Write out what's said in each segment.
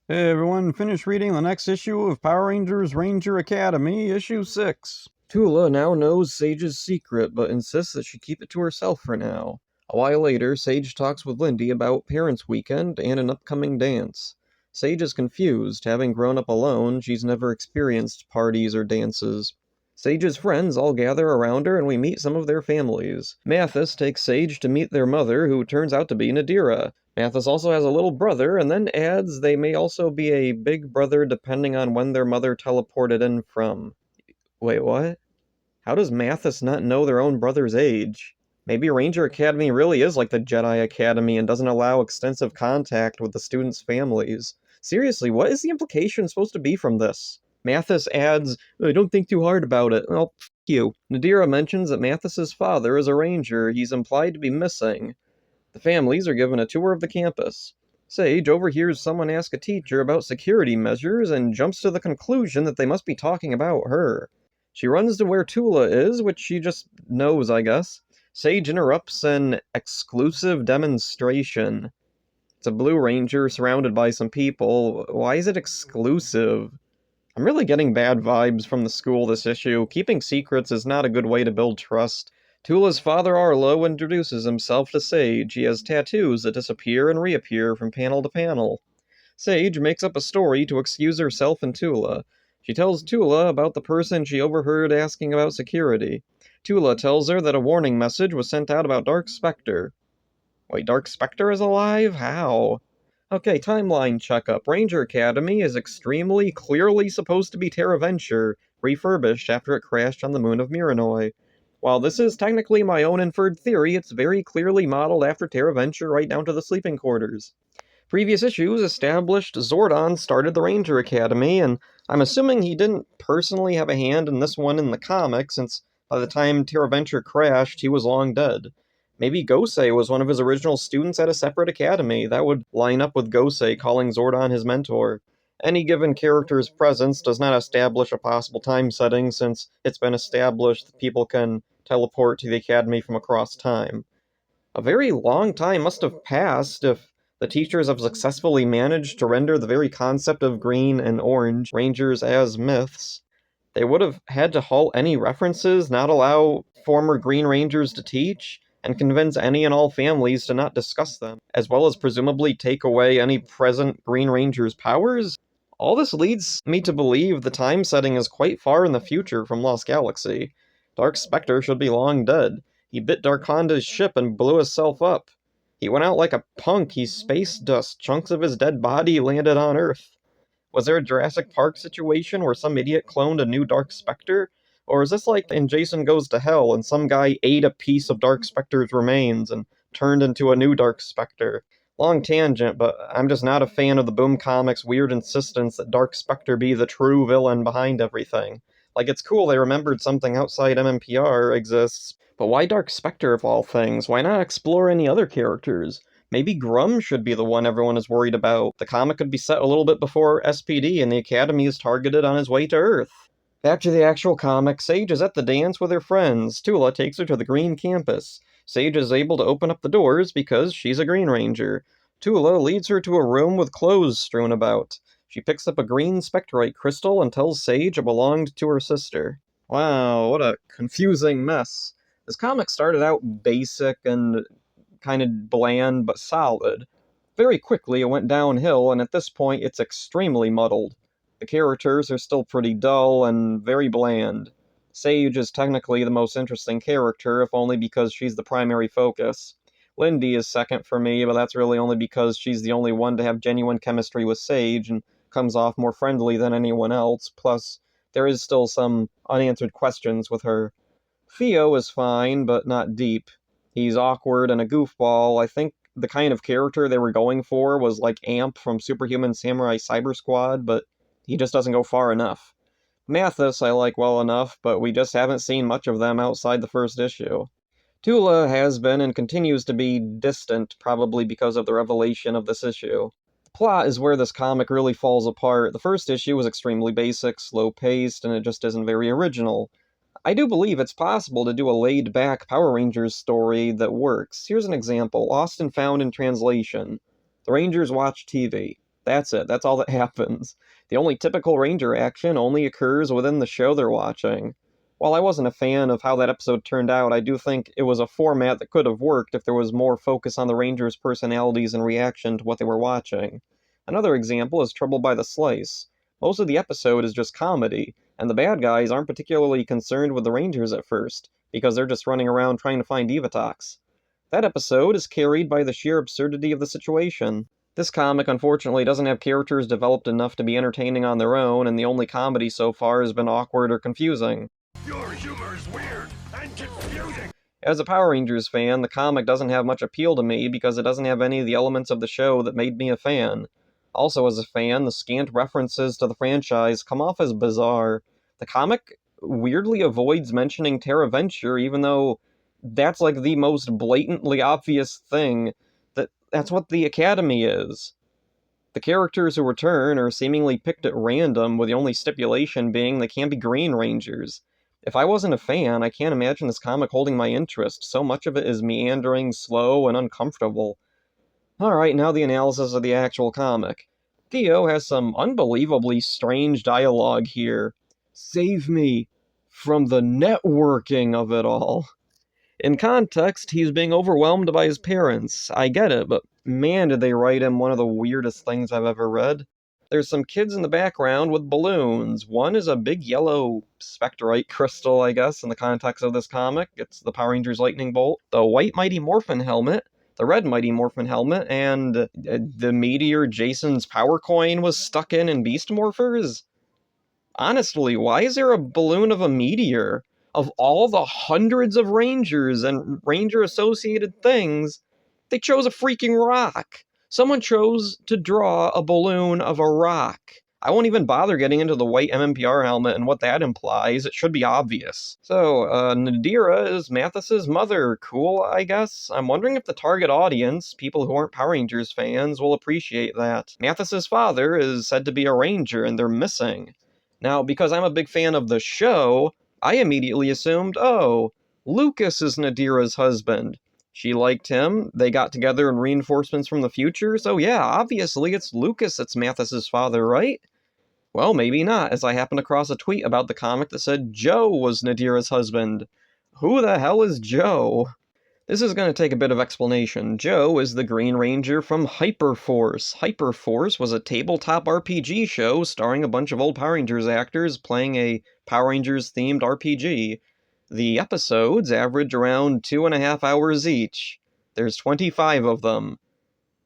Hey everyone, finish reading the next issue of Power Rangers Ranger Academy, issue 6. Tula now knows Sage's secret, but insists that she keep it to herself for now. A while later, Sage talks with Lindy about Parents' Weekend and an upcoming dance. Sage is confused. Having grown up alone, she's never experienced parties or dances. Sage's friends all gather around her and we meet some of their families. Mathis takes Sage to meet their mother, who turns out to be Nadira. Mathis also has a little brother and then adds they may also be a big brother depending on when their mother teleported in from. Wait, what? How does Mathis not know their own brother's age? Maybe Ranger Academy really is like the Jedi Academy and doesn't allow extensive contact with the students' families. Seriously, what is the implication supposed to be from this? Mathis adds, don't think too hard about it. Well, f you. Nadira mentions that Mathis's father is a ranger he's implied to be missing. The families are given a tour of the campus. Sage overhears someone ask a teacher about security measures and jumps to the conclusion that they must be talking about her. She runs to where Tula is, which she just knows, I guess. Sage interrupts an exclusive demonstration. It's a Blue Ranger surrounded by some people. Why is it exclusive? I'm really getting bad vibes from the school this issue. Keeping secrets is not a good way to build trust. Tula's father Arlo introduces himself to Sage. He has tattoos that disappear and reappear from panel to panel. Sage makes up a story to excuse herself and Tula. She tells Tula about the person she overheard asking about security. Tula tells her that a warning message was sent out about Dark Spectre. Wait, Dark Spectre is alive? How? Okay, timeline checkup. Ranger Academy is extremely clearly supposed to be Terra Venture, refurbished after it crashed on the moon of Miranoi. While this is technically my own inferred theory, it's very clearly modeled after Terra Venture right down to the sleeping quarters. Previous issues established Zordon started the Ranger Academy, and I'm assuming he didn't personally have a hand in this one in the comic, since by the time Terra Venture crashed, he was long dead. Maybe Gosei was one of his original students at a separate academy. That would line up with Gosei calling Zordon his mentor. Any given character's presence does not establish a possible time setting, since it's been established that people can teleport to the academy from across time. A very long time must have passed if the teachers have successfully managed to render the very concept of green and orange rangers as myths. They would have had to halt any references, not allow former Green Rangers to teach, and convince any and all families to not discuss them, as well as presumably take away any present Green Rangers' powers? All this leads me to believe the time setting is quite far in the future from Lost Galaxy. Dark Spectre should be long dead. He bit Darkonda's ship and blew himself up. He went out like a punk, he's space dust, chunks of his dead body landed on Earth. Was there a Jurassic Park situation where some idiot cloned a new Dark Spectre? Or is this like in Jason Goes to Hell and some guy ate a piece of Dark Spectre's remains and turned into a new Dark Spectre? Long tangent, but I'm just not a fan of the Boom Comics' weird insistence that Dark Spectre be the true villain behind everything. Like, it's cool they remembered something outside MMPR exists, but why Dark Spectre of all things? Why not explore any other characters? Maybe Grum should be the one everyone is worried about. The comic could be set a little bit before SPD and the Academy is targeted on his way to Earth. Back to the actual comic, Sage is at the dance with her friends. Tula takes her to the Green Campus. Sage is able to open up the doors because she's a Green Ranger. Tula leads her to a room with clothes strewn about. She picks up a green spectrite crystal and tells Sage it belonged to her sister. Wow, what a confusing mess. This comic started out basic and kind of bland but solid. Very quickly it went downhill, and at this point it's extremely muddled. The characters are still pretty dull and very bland. Sage is technically the most interesting character, if only because she's the primary focus. Lindy is second for me, but that's really only because she's the only one to have genuine chemistry with Sage and comes off more friendly than anyone else, plus there is still some unanswered questions with her. Theo is fine, but not deep. He's awkward and a goofball. I think the kind of character they were going for was like Amp from Superhuman Samurai Cyber Squad, but he just doesn't go far enough. Mathis I like well enough, but we just haven't seen much of them outside the first issue. Tula has been and continues to be distant, probably because of the revelation of this issue. The plot is where this comic really falls apart. The first issue was extremely basic, slow-paced, and it just isn't very original. I do believe it's possible to do a laid-back Power Rangers story that works. Here's an example, Lost and Found in Translation. The Rangers watch TV. That's it. That's all that happens. The only typical Ranger action only occurs within the show they're watching. While I wasn't a fan of how that episode turned out, I do think it was a format that could have worked if there was more focus on the Rangers' personalities and reaction to what they were watching. Another example is Trouble by the Slice. Most of the episode is just comedy, and the bad guys aren't particularly concerned with the Rangers at first, because they're just running around trying to find Divatox. That episode is carried by the sheer absurdity of the situation. This comic, unfortunately, doesn't have characters developed enough to be entertaining on their own, and the only comedy so far has been awkward or confusing. Your humor is weird and confusing. As a Power Rangers fan, the comic doesn't have much appeal to me because it doesn't have any of the elements of the show that made me a fan. Also, as a fan, the scant references to the franchise come off as bizarre. The comic weirdly avoids mentioning Terra Venture, even though that's like the most blatantly obvious thing. That's what the Academy is. The characters who return are seemingly picked at random, with the only stipulation being they can't be Green Rangers. If I wasn't a fan, I can't imagine this comic holding my interest. So much of it is meandering, slow, and uncomfortable. Alright, now the analysis of the actual comic. Theo has some unbelievably strange dialogue here. Save me from the networking of it all. In context, he's being overwhelmed by his parents. I get it, but man, did they write him one of the weirdest things I've ever read. There's some kids in the background with balloons. One is a big yellow spectrite crystal, I guess, in the context of this comic. It's the Power Rangers Lightning Bolt. The white Mighty Morphin helmet, the red Mighty Morphin helmet, and the meteor Jason's power coin was stuck in Beast Morphers? Honestly, why is there a balloon of a meteor? Of all the hundreds of Rangers and Ranger-associated things, they chose a freaking rock. Someone chose to draw a balloon of a rock. I won't even bother getting into the white MMPR helmet and what that implies. It should be obvious. So, Nadira is Mathis's mother. Cool, I guess? I'm wondering if the target audience, people who aren't Power Rangers fans, will appreciate that. Mathis's father is said to be a Ranger, and they're missing. Now, because I'm a big fan of the show, I immediately assumed, oh, Lucas is Nadira's husband. She liked him, they got together in Reinforcements from the Future, so yeah, obviously it's Lucas that's Mathis's father, right? Well, maybe not, as I happened across a tweet about the comic that said Joe was Nadira's husband. Who the hell is Joe? This is going to take a bit of explanation. Joe is the Green Ranger from Hyperforce. Hyperforce was a tabletop RPG show starring a bunch of old Power Rangers actors playing a Power Rangers-themed RPG. The episodes average around 2.5 hours each. There's 25 of them.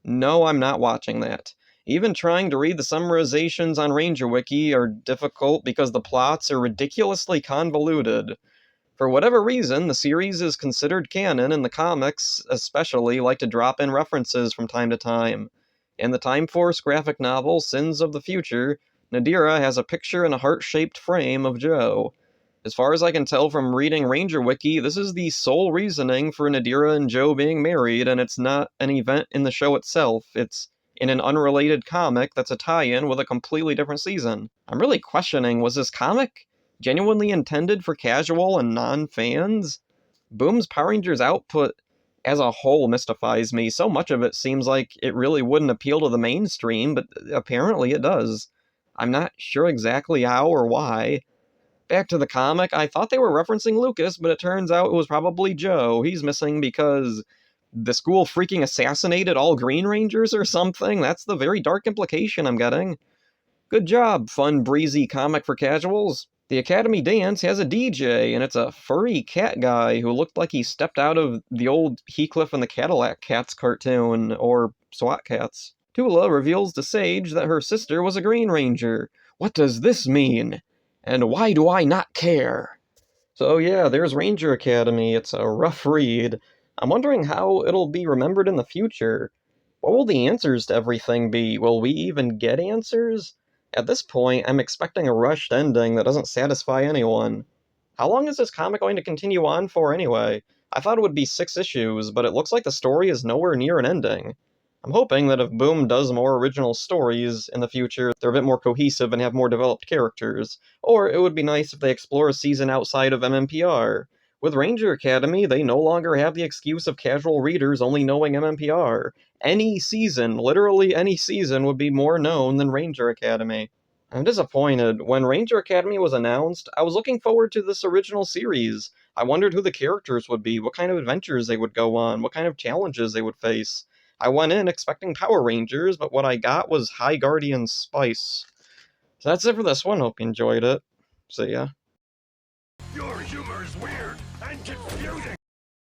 No, I'm not watching that. Even trying to read the summarizations on Ranger Wiki are difficult because the plots are ridiculously convoluted. For whatever reason, the series is considered canon, and the comics especially like to drop in references from time to time. In the Time Force graphic novel Sins of the Future, Nadira has a picture in a heart-shaped frame of Joe. As far as I can tell from reading Ranger Wiki, this is the sole reasoning for Nadira and Joe being married, and it's not an event in the show itself. It's in an unrelated comic that's a tie-in with a completely different season. I'm really questioning, was this comic genuinely intended for casual and non-fans? Boom's Power Rangers output as a whole mystifies me. So much of it seems like it really wouldn't appeal to the mainstream, but apparently it does. I'm not sure exactly how or why. Back to the comic, I thought they were referencing Lucas, but it turns out it was probably Joe. He's missing because the school freaking assassinated all Green Rangers or something? That's the very dark implication I'm getting. Good job, fun, breezy comic for casuals. The Academy Dance has a DJ, and it's a furry cat guy who looked like he stepped out of the old Heathcliff and the Cadillac Cats cartoon, or SWAT Cats. Tula reveals to Sage that her sister was a Green Ranger. What does this mean? And why do I not care? So yeah, there's Ranger Academy. It's a rough read. I'm wondering how it'll be remembered in the future. What will the answers to everything be? Will we even get answers? At this point, I'm expecting a rushed ending that doesn't satisfy anyone. How long is this comic going to continue on for anyway? I thought it would be 6 issues, but it looks like the story is nowhere near an ending. I'm hoping that if Boom does more original stories in the future, they're a bit more cohesive and have more developed characters. Or it would be nice if they explore a season outside of MMPR. With Ranger Academy, they no longer have the excuse of casual readers only knowing MMPR. Any season, literally any season, would be more known than Ranger Academy. I'm disappointed. When Ranger Academy was announced, I was looking forward to this original series. I wondered who the characters would be, what kind of adventures they would go on, what kind of challenges they would face. I went in expecting Power Rangers, but what I got was High Guardian Spice. So that's it for this one. Hope you enjoyed it. See ya. Your humor is weird and confusing.